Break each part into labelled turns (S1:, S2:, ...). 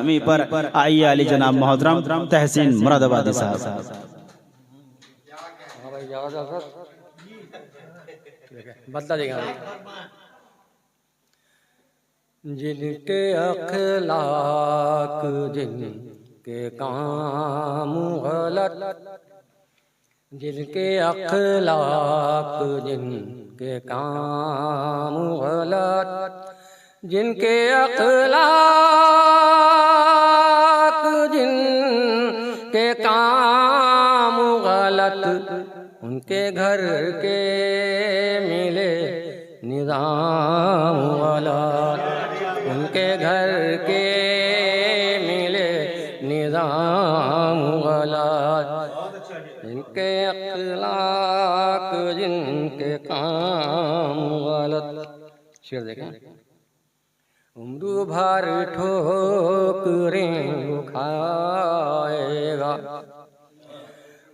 S1: कमी पर आइए अली जनाब मोहतरम तहसीन मुरादाबादी साहब।
S2: बदला देगा जिनके अखलाक जिनके काम गलत, जिनके अखलाक जिनके काम गलत, जिनके अखलाक जिनके काम गलत, उनके घर के मिले निज़ाम गलत, उनके घर के मिले निज़ाम गलत, जिनके अखलाक जिनके काम गलत। शेर देखें। उम्र भर ठोकरें वो खाएगा,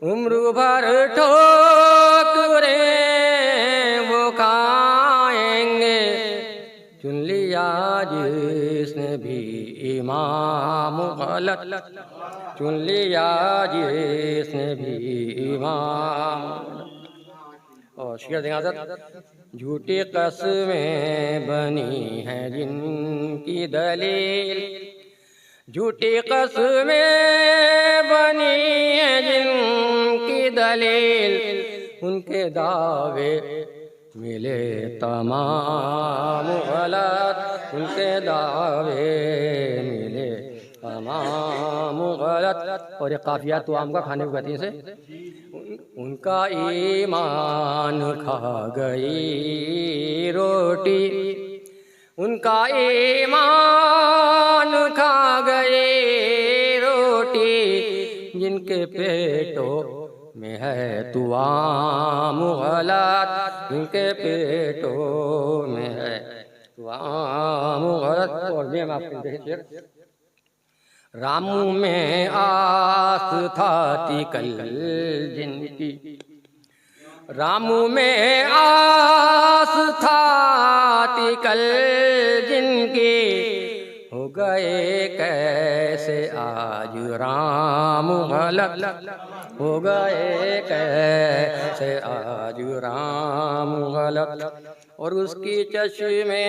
S2: उम्र भर ठोकरें वो खाएंगे, चुन लिया जिसने भी इमाम गलत, चुन लिया जिसने भी इमाम। और शेर देंगे आज़ाद। झूठी कसमें बनी हैं जिनकी दलील, झूठी कसमें बनी हैं जिनकी दलील, उनके दावे मिले तमाम गलत, उनके दावे मिले तमाम गलत। और ये काफिया तो आम का खाने को कहती है से। उनका ईमान खा गई रोटी, उनका ईमान खा गई रोटी, जिनके पेटों में है तुआम गलत, जिनके पेटों में है तुआम गलत। और ये मैं आपको देखिए, रामू में आस था कल जिनकी, रामू में आस था कल जिनकी, हो गए कैसे आज राम गलत, हो गए कैसे आज राम गलत। और उसकी चश्मे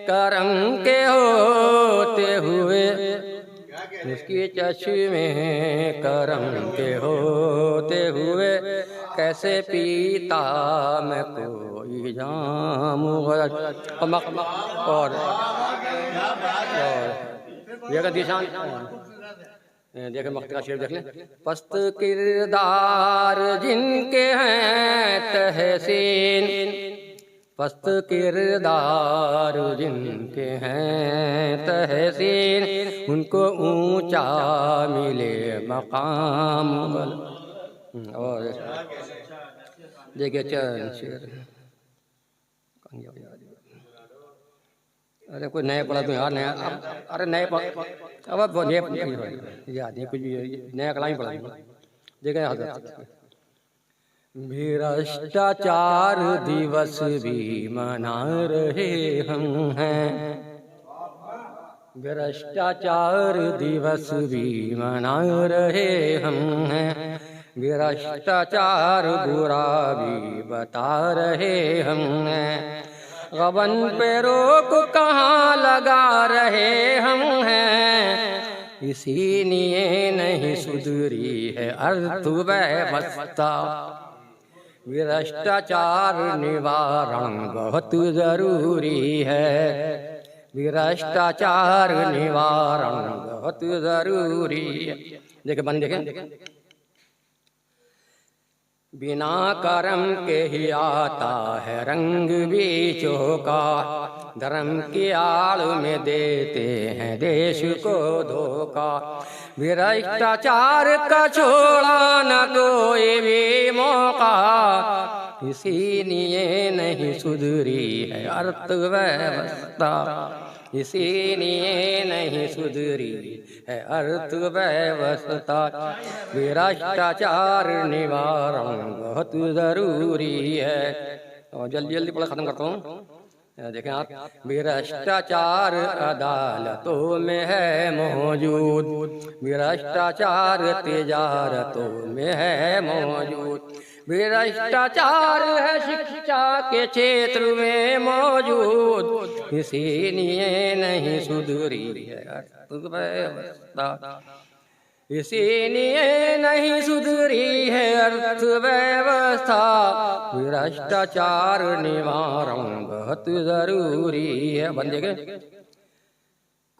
S2: करम के होते हुए, उसकी चश्मे करम के होते हुए, कैसे पीता मैं कोई जाम गलत। और ये दिशान देखें मख्त का शेर देख लें। पस्त किरदार जिनके हैं तहसीन, पस्त किरदार जिनके हैं तहसीन, उनको ऊंचा मिले मकाम। और देखिए चरण शेर। अरे कोई नया पढ़ा तो यार नया, अरे नए अब नए याद नहीं कुछ भी, नया कलाम ही पढ़ा देखें। भ्रष्टाचार दिवस भी मना रहे हम हैं, भ्रष्टाचार दिवस भी मना रहे हम हैं, भ्रष्टाचार बुरा भी बता रहे हम हैं, गबन पे रोक कहाँ लगा रहे हम हैं, इसी लिए नहीं सुधरी है अर्थव्यवस्था, भ्रष्टाचार निवारण बहुत जरूरी है, भ्रष्टाचार निवारण बहुत जरूरी है। देखे बन देखें। बिना कर्म के ही आता है रंग बीचों का, धर्म की आड़ में देते हैं देश को धोखा, भ्रष्टाचार का छोड़ा न कोई भी मौका, इसीलिए नहीं सुधरी है अर्थव्यवस्था, इसीलिए नहीं सुधरी है अर्थव्यवस्था, भ्रष्टाचार निवारण बहुत जरूरी है। और जल्दी जल्दी पढ़ा खत्म करता हूँ। देखें आप, भ्रष्टाचार अदालतों में है मौजूद, भ्रष्टाचार तिजारतों में है मौजूद, भ्रष्टाचार है शिक्षा के क्षेत्र में मौजूद, इसीलिए नहीं सुधरी है अर्थव्यवस्था, इसीलिए नहीं सुधरी है अर्थव्यवस्था, भ्रष्टाचार निवारण बहुत जरूरी है। बंदे के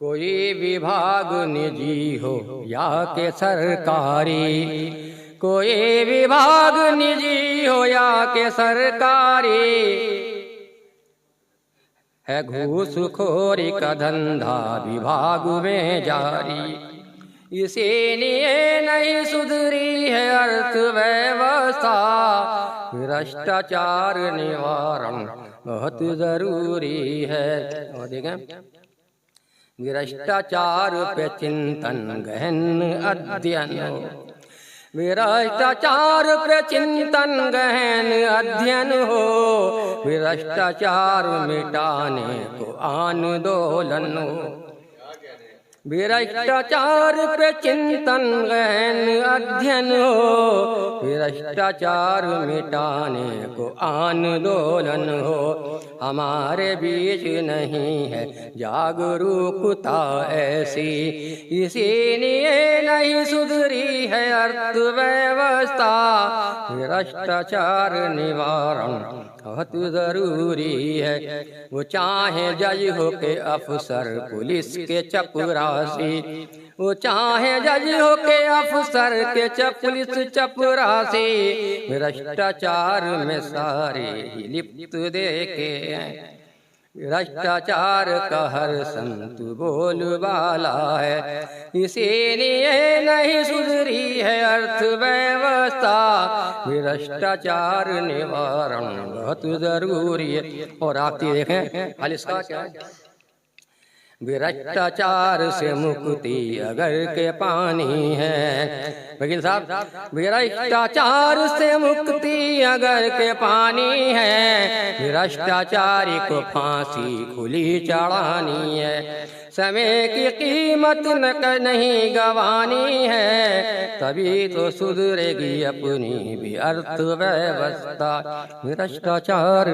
S2: कोई विभाग निजी हो या के सरकारी, कोई विभाग निजी हो या के सरकारी, है घूसखोरी का धंधा विभाग में जारी, इसीलिए नहीं सुधरी है अर्थव्यवस्था, भ्रष्टाचार निवारण बहुत जरूरी है। और देखें, भ्रष्टाचार पे चिंतन गहन अध्ययन हो, भ्रष्टाचार पे चिंतन गहन अध्ययन हो, भ्रष्टाचार मिटाने को आंदोलन हो, भ्रष्टाचार पे चिंतन गहन अध्ययन हो, भ्रष्टाचार मिटाने को आंदोलन हो, हमारे बीच नहीं है जागरूकता ऐसी, इसीलिए नहीं सुधरी है अर्थव्यवस्था, भ्रष्टाचार निवारण बहुत जरूरी है। वो चाहे जज हो के अफसर पुलिस के चपरासी, वो चाहे जज हो के अफसर के पुलिस चपरासी, भ्रष्टाचार में सारे ही लिप्त देखे हैं, भ्रष्टाचार का हर संत बोलबाला है, इसीलिए नहीं सुधरी है अर्थव्यवस्था, भ्रष्टाचार निवारण बहुत जरूरी है। और आप देखें हाल इसका क्या है, भ्रष्टाचार से मुक्ति अगर के पानी है, वकील साहब, भ्रष्टाचार से मुक्ति अगर के पानी है, भ्रष्टाचारी को फांसी खुली चढ़ानी है, समय की कीमत नहीं गवानी है, तभी तो सुधरेगी अपनी भी अर्थव्यवस्था, भ्रष्टाचार